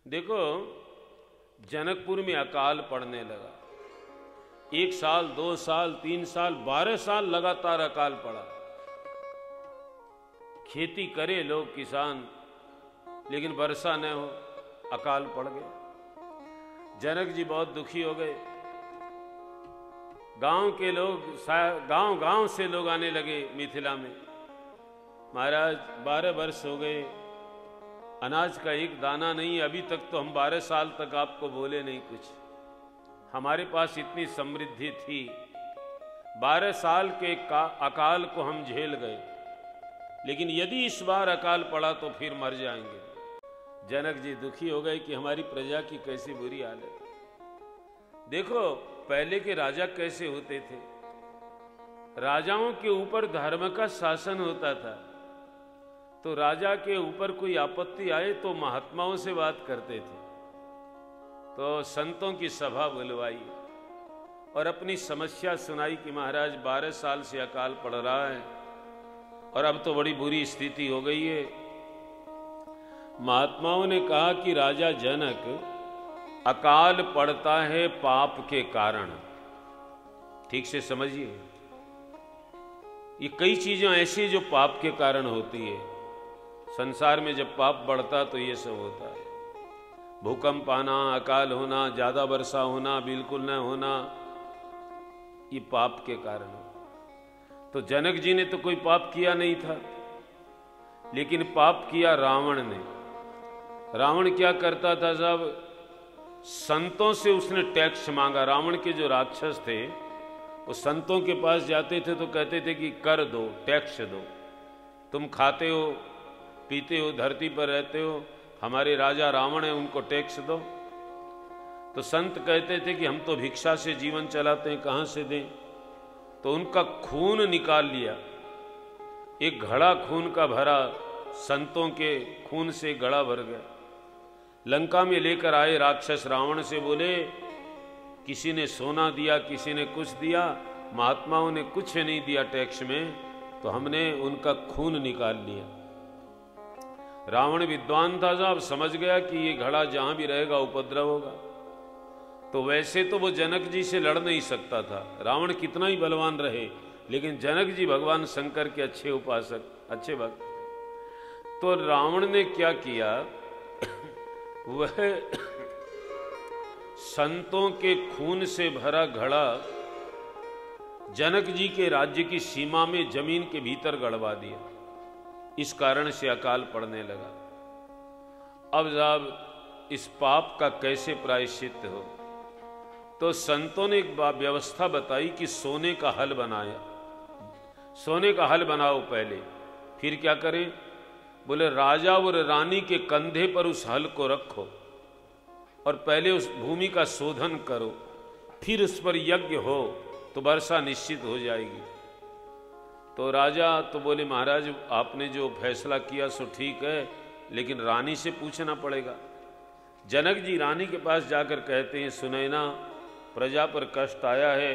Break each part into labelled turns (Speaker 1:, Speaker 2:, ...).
Speaker 1: देखो, जनकपुर में अकाल पड़ने लगा। 1 साल, 2 साल, 3 साल, 12 साल लगातार अकाल पड़ा। खेती करे लोग, किसान, लेकिन वर्षा न हो, अकाल पड़ गया। जनक जी बहुत दुखी हो गए। गांव के लोग, गांव से लोग आने लगे मिथिला में। महाराज 12 वर्ष हो गए, अनाज का एक दाना नहीं, अभी तक तो हम 12 साल तक आपको बोले नहीं कुछ। हमारे पास इतनी समृद्धि थी, 12 साल के अकाल को हम झेल गए, लेकिन यदि इस बार अकाल पड़ा तो फिर मर जाएंगे। जनक जी दुखी हो गए कि हमारी प्रजा की कैसी बुरी हालत। देखो, पहले के राजा कैसे होते थे। राजाओं के ऊपर धर्म का शासन होता था, तो राजा के ऊपर कोई आपत्ति आए तो महात्माओं से बात करते थे। तो संतों की सभा बुलवाई और अपनी समस्या सुनाई कि महाराज 12 साल से अकाल पड़ रहा है और अब तो बड़ी बुरी स्थिति हो गई है। महात्माओं ने कहा कि राजा जनक, अकाल पड़ता है पाप के कारण। ठीक से समझिए, ये कई चीजें ऐसी जो पाप के कारण होती है। संसार में जब पाप बढ़ता तो ये सब होता है। भूकंप आना, अकाल होना, ज्यादा वर्षा होना, बिल्कुल न होना, ये पाप के कारण हो। तो जनक जी ने तो कोई पाप किया नहीं था, लेकिन पाप किया रावण ने। रावण क्या करता था साहब, संतों से उसने टैक्स मांगा। रावण के जो राक्षस थे वो संतों के पास जाते थे तो कहते थे कि कर दो, टैक्स दो, तुम खाते हो, पीते हो, धरती पर रहते हो, हमारे राजा रावण है, उनको टैक्स दो। तो संत कहते थे कि हम तो भिक्षा से जीवन चलाते हैं, कहां से दें। तो उनका खून निकाल लिया, एक घड़ा खून का भरा, संतों के खून से घड़ा भर गया। लंका में लेकर आए राक्षस, रावण से बोले, किसी ने सोना दिया, किसी ने कुछ दिया, महात्माओं ने कुछ नहीं दिया टैक्स में, तो हमने उनका खून निकाल लिया। रावण विद्वान था साहब, समझ गया कि ये घड़ा जहां भी रहेगा उपद्रव होगा। तो वैसे तो वो जनक जी से लड़ नहीं सकता था, रावण कितना ही बलवान रहे, लेकिन जनक जी भगवान शंकर के अच्छे उपासक, अच्छे भक्त। तो रावण ने क्या किया, वह संतों के खून से भरा घड़ा जनक जी के राज्य की सीमा में जमीन के भीतर गड़वा दिया। इस कारण से अकाल पड़ने लगा। अब साहब इस पाप का कैसे प्रायश्चित हो, तो संतों ने एक व्यवस्था बताई कि सोने का हल बनाया। सोने का हल बनाओ पहले, फिर क्या करें, बोले राजा और रानी के कंधे पर उस हल को रखो और पहले उस भूमि का शोधन करो, फिर उस पर यज्ञ हो तो वर्षा निश्चित हो जाएगी। तो राजा तो बोले, महाराज आपने जो फैसला किया सो ठीक है, लेकिन रानी से पूछना पड़ेगा। जनक जी रानी के पास जाकर कहते हैं, सुनैना, प्रजा पर कष्ट आया है,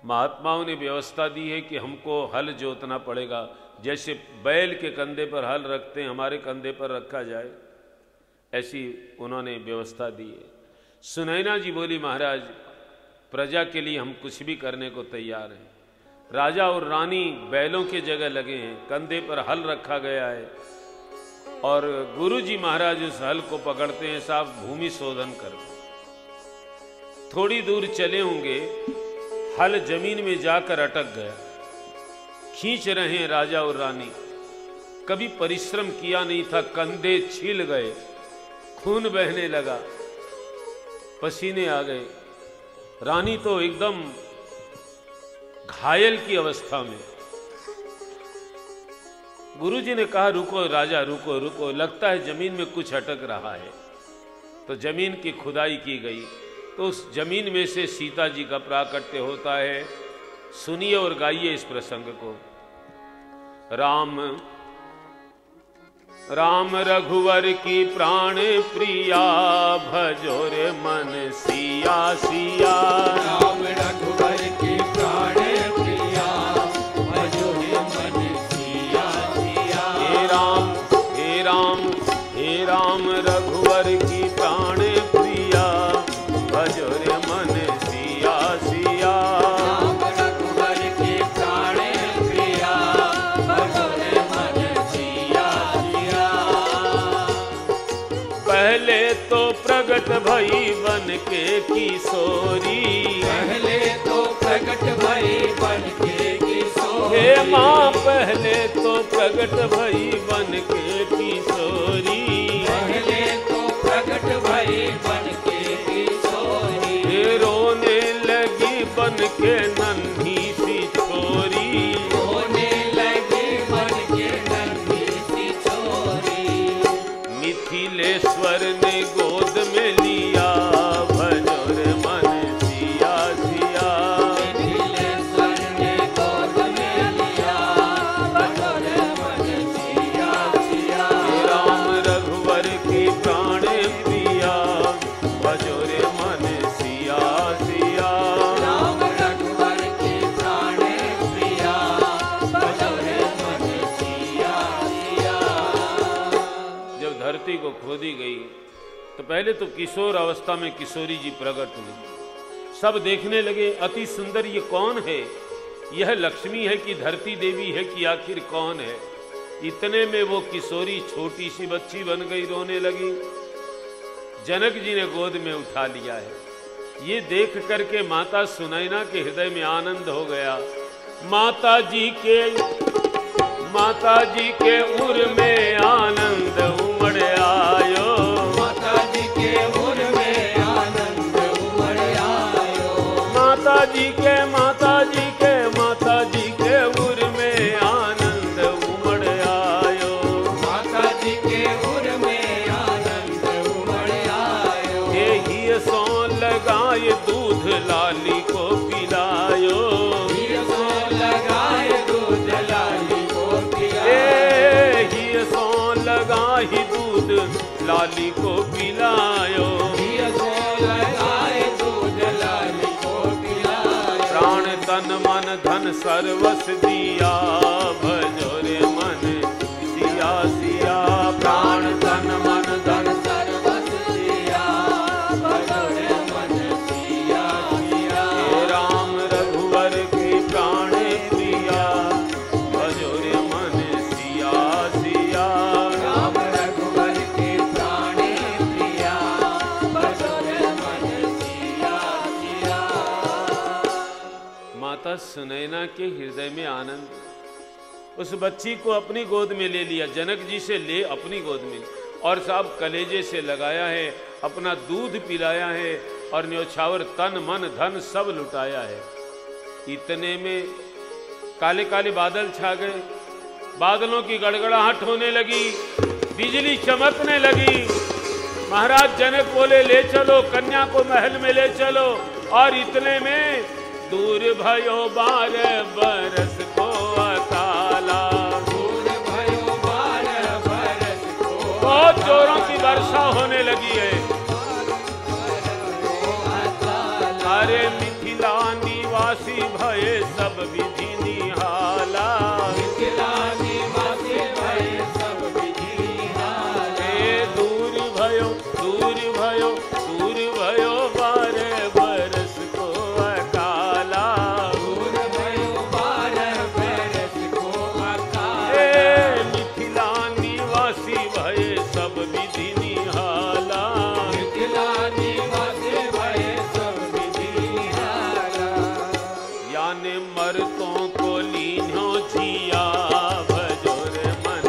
Speaker 1: महात्माओं ने व्यवस्था दी है कि हमको हल जोतना पड़ेगा, जैसे बैल के कंधे पर हल रखते हैं, हमारे कंधे पर रखा जाए, ऐसी उन्होंने व्यवस्था दी है। सुनैना जी बोली, महाराज प्रजा के लिए हम कुछ भी करने को तैयार हैं। राजा और रानी बैलों के जगह लगे हैं, कंधे पर हल रखा गया है, और गुरु जी महाराज उस हल को पकड़ते हैं, साहब भूमि शोधन करते। थोड़ी दूर चले होंगे, हल जमीन में जाकर अटक गया। खींच रहे हैं राजा और रानी, कभी परिश्रम किया नहीं था, कंधे छील गए, खून बहने लगा, पसीने आ गए। रानी तो एकदम घायल की अवस्था में। गुरुजी ने कहा, रुको राजा, रुको रुको, लगता है जमीन में कुछ अटक रहा है। तो जमीन की खुदाई की गई, तो उस जमीन में से सीता जी का प्राकट्य होता है। सुनिए और गाइए इस प्रसंग को। राम राम रघुवर की प्राण प्रिया, भजोर मन सिया सिया।
Speaker 2: राम रघुवर की प्राण प्रिया, भजोर मन सिया सिया।
Speaker 1: हे राम हे राम हे राम रघुवर पहले तो प्रगट भई बन के किशोरी,
Speaker 2: पहले तो प्रगट भई बन के किशोरी।
Speaker 1: हे माँ पहले तो प्रगट भई बन के किशोरी,
Speaker 2: पहले तो प्रगट भई बन के किशोरी।
Speaker 1: हे रोने लगी बन के नन्ही सी छोरी,
Speaker 2: रोने लगी बन के नन्ही सी छोरी।
Speaker 1: मिथिलेश्वर ने गोद में लिया, भजो रे मन सिया सिया।
Speaker 2: मिथिलेश्वर ने गोद में लिया, भजो रे मन सिया सिया।
Speaker 1: राम रघुवर की प्राण प्रिया, भजो रे मन सिया सिया।
Speaker 2: राम रघुवर की प्राण प्रिया, भजो रे मन सिया सिया।
Speaker 1: जब धरती को खोदी गई तो पहले तो किशोर अवस्था में किशोरी जी प्रकट हुई। सब देखने लगे अति सुंदर ये कौन है, यह लक्ष्मी है कि धरती देवी है कि आखिर कौन है। इतने में वो किशोरी छोटी सी बच्ची बन गई, रोने लगी। जनक जी ने गोद में उठा लिया है। ये देख करके माता सुनैना के हृदय में आनंद हो गया। माता जी के उर में आनंद उमड़ आयो,
Speaker 2: माता जी के उर में आनंद उमड़ आयो।
Speaker 1: माता जी के उर में आनंद उमड़ आयो।
Speaker 2: माता जी के उर में आनंद उमड़ आयो।
Speaker 1: हे सो लगाए दूध लाली को पिलायो,
Speaker 2: हिय सो लगाए दूध लाली को पिलायो।
Speaker 1: हे सो लगाई दूध लाली को पिलायो।
Speaker 2: हिय सो लगाए दूध लाली को पिलायो।
Speaker 1: प्राण तन मन धन सर्वस दिया, भजो रे मन सिया सिया। प्राण तन मन धन
Speaker 2: सर्वस दिया, भजो रे मन सिया सिया।
Speaker 1: हे राम रघुवर की प्राण प्रिया, भजो रे मन सिया सिया।
Speaker 2: राम रघुवर के प्राण प्रिया, भजो रे मन सिया सिया।
Speaker 1: माता सुनैना के हृदय में आनंद। उस बच्ची को अपनी गोद में ले लिया, जनक जी से ले अपनी गोद में, और साहब कलेजे से लगाया है, अपना दूध पिलाया है और न्योछावर तन मन धन सब लुटाया है। इतने में काले काले बादल छा गए, बादलों की गड़गड़ाहट होने लगी, बिजली चमकने लगी। महाराज जनक बोले ले चलो कन्या को महल में ले चलो, और इतने में दूर भयो 12 बरस को अकाला।
Speaker 2: दूर भयो 12 बरस को
Speaker 1: बहुत जोरों की वर्षा होने लगी है। अरे मिथिला निवासी भये सब विधि निहाला,
Speaker 2: मिथिला निवासी भये सब विधि निहाला।
Speaker 1: दूर भयो 12 बरस को अकाला।
Speaker 2: दूर भयो 12 बरस को अकाला।
Speaker 1: मिथिला निवासी भये सब विधि निहाला,
Speaker 2: मिथिला निवासी भये सब विधि निहाला।
Speaker 1: याने मर्तों को लीन्हो जिया, भजो रे मन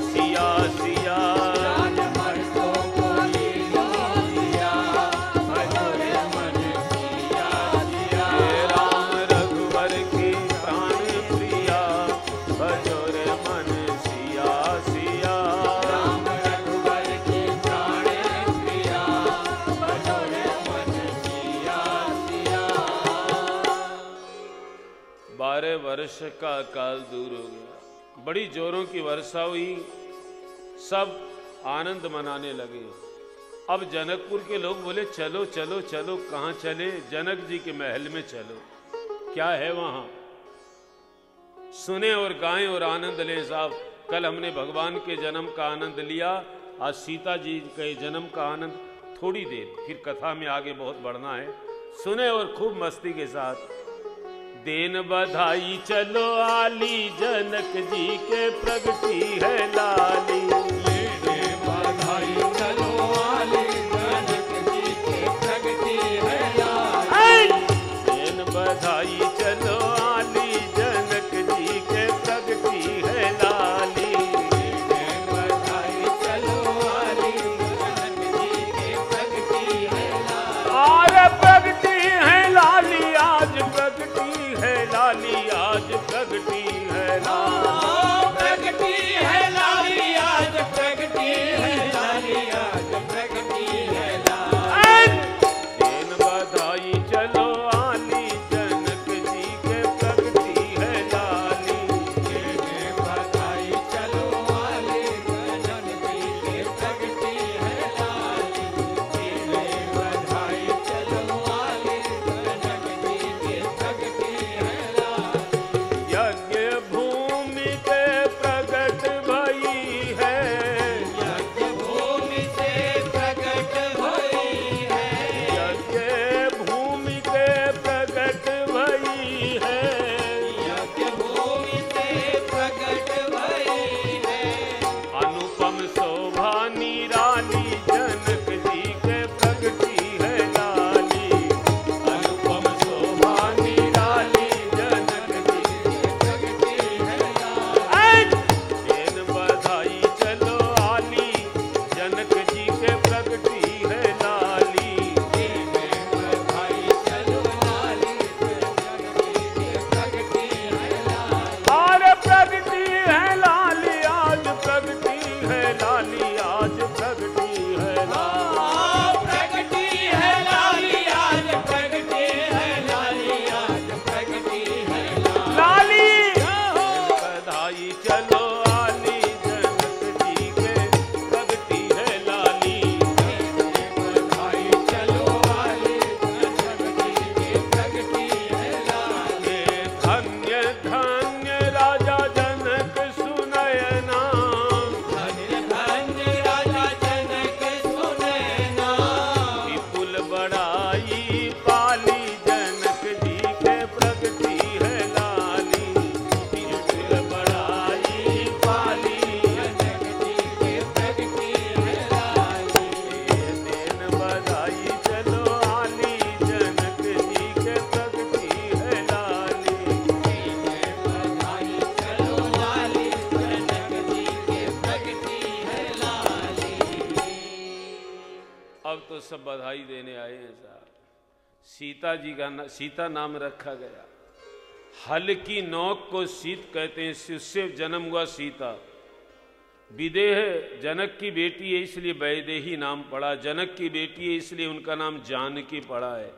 Speaker 1: सिया सिया।
Speaker 2: जान मर्दों को लीनो दिया, भजो रे मन सिया सिया।
Speaker 1: हे राम रघुवर की प्राण प्रिया, भजो रे मन सिया सिया।
Speaker 2: राम रघुवर के प्राण प्रिया, भजो रे मन सिया सिया।
Speaker 1: 12 वर्ष का काल दूर हो गया, बड़ी जोरों की वर्षा हुई, सब आनंद मनाने लगे। अब जनकपुर के लोग बोले चलो चलो चलो, कहाँ चले? जनक जी के महल में चलो, क्या है वहां, सुने और गाएं और आनंद लें। साहब कल हमने भगवान के जन्म का आनंद लिया, आज सीता जी के जन्म का आनंद। थोड़ी देर फिर कथा में आगे बहुत बढ़ना है, सुने और खूब मस्ती के साथ। देन बधाई चलो आली, जनक जी के प्रगति है लाली।
Speaker 2: लेने बधाई चलो
Speaker 1: अब तो सब बधाई देने आए हैं साहब। सीता जी का सीता नाम रखा गया। हल की नोक को सीत कहते हैं, उससे जन्म हुआ सीता। विदेह जनक की बेटी है इसलिए वैदेही नाम पड़ा, जनक की बेटी है इसलिए उनका नाम जानकी पड़ा है।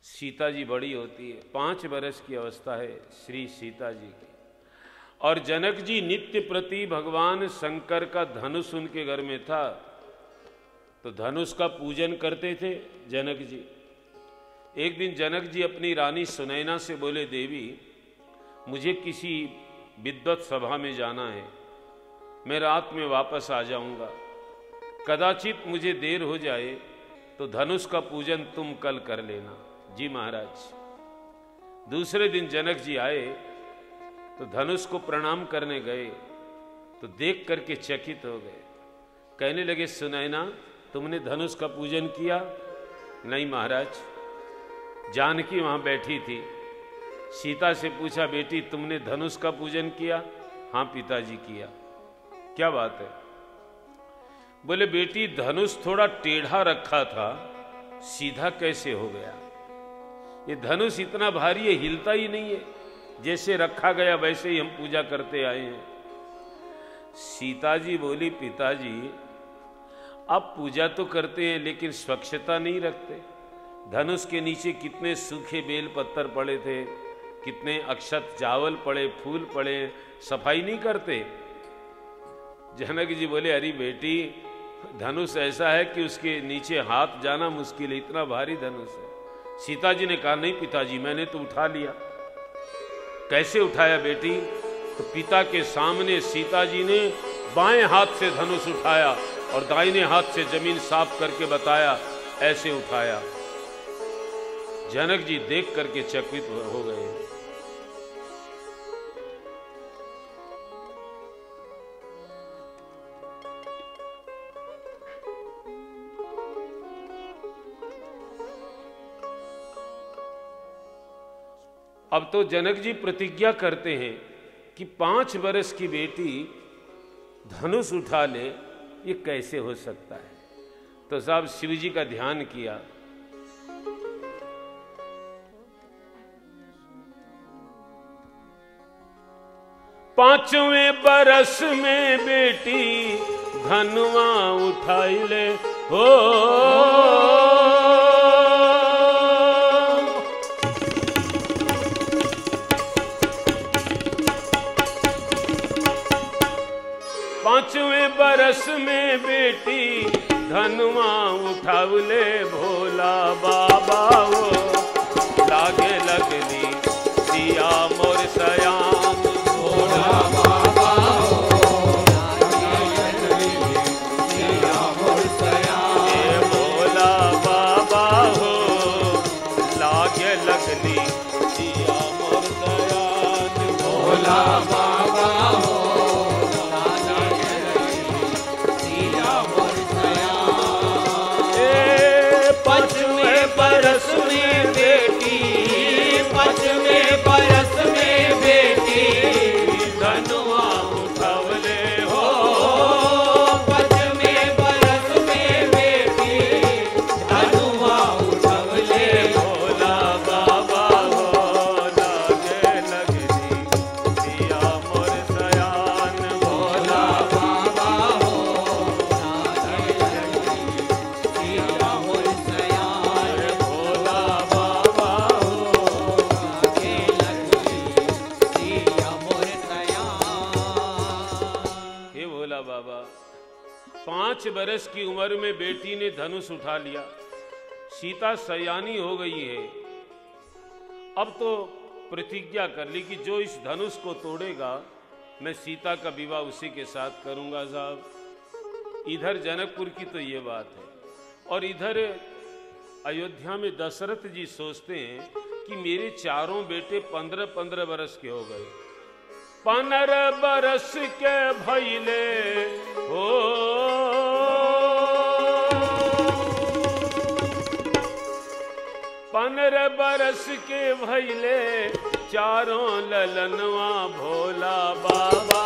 Speaker 1: सीता जी बड़ी होती है, 5 वर्ष की अवस्था है श्री सीता जी की। और जनक जी नित्य प्रति भगवान शंकर का धनुष उनके घर में था, तो धनुष का पूजन करते थे जनक जी। एक दिन जनक जी अपनी रानी सुनैना से बोले, देवी मुझे किसी विद्वत सभा में जाना है, मैं रात में वापस आ जाऊंगा, कदाचित मुझे देर हो जाए तो धनुष का पूजन तुम कल कर लेना। जी महाराज। दूसरे दिन जनक जी आए तो धनुष को प्रणाम करने गए तो देख करके चकित हो गए। कहने लगे, सुनैना तुमने धनुष का पूजन किया? नहीं महाराज। जानकी वहां बैठी थी। सीता से पूछा, बेटी तुमने धनुष का पूजन किया? हाँ पिताजी किया। क्या बात है? बोले, बेटी धनुष थोड़ा टेढ़ा रखा था, सीधा कैसे हो गया? ये धनुष इतना भारी है, हिलता ही नहीं है, जैसे रखा गया वैसे ही हम पूजा करते आए हैं। सीता जी बोली, पिताजी आप पूजा तो करते हैं लेकिन स्वच्छता नहीं रखते। धनुष के नीचे कितने सूखे बेल पत्तर पड़े थे, कितने अक्षत चावल पड़े, फूल पड़े, सफाई नहीं करते। जनक जी बोले, अरे बेटी धनुष ऐसा है कि उसके नीचे हाथ जाना मुश्किल है, इतना भारी धनुष है। सीता जी ने कहा, नहीं पिताजी मैंने तो उठा लिया। कैसे उठाया बेटी? तो पिता के सामने सीता जी ने बाएं हाथ से धनुष उठाया और दाहिने हाथ से जमीन साफ करके बताया, ऐसे उठाया। जनक जी देख करके चकित हो गए। अब तो जनक जी प्रतिज्ञा करते हैं कि 5 वर्ष की बेटी धनुष उठा ले, ये कैसे हो सकता है? तो साहब शिव जी का ध्यान किया। पांचवें बरस में बेटी धनुआ उठाई ले हो, पांचवें बरस में बेटी धनुआ उठावले, भोला बाबा वो लागे लगली सिया मोर सयाम, भोला बाबा हो लागे लगली सिया मोर सयाम, ये भोला बाबा हो लागे लगली सिया मोर सयाम, भोला बाबा हो। बरस में बेटी, 5वें बरस में बेटी धनुआ उठावले हो, 5वें बरस में बेटी धनुआ उठावले, भोला बाबा हो लागे लगली सिया मोर सयान, भोला बाबा हो लागे लगली सिया मोर सयान, बाबा। 5 बरस की उम्र में बेटी ने धनुष उठा लिया। सीता सयानी हो गई है। अब तो प्रतिज्ञा कर ली कि जो इस धनुष को तोड़ेगा मैं सीता का विवाह उसी के साथ करूंगा। साहब इधर जनकपुर की तो ये बात है, और इधर अयोध्या में दशरथ जी सोचते हैं कि मेरे चारों बेटे 15-15 बरस के हो गए। 15 बरस के भइले हो, 15 बरस के भइले चारों ललनवा, भोला बाबा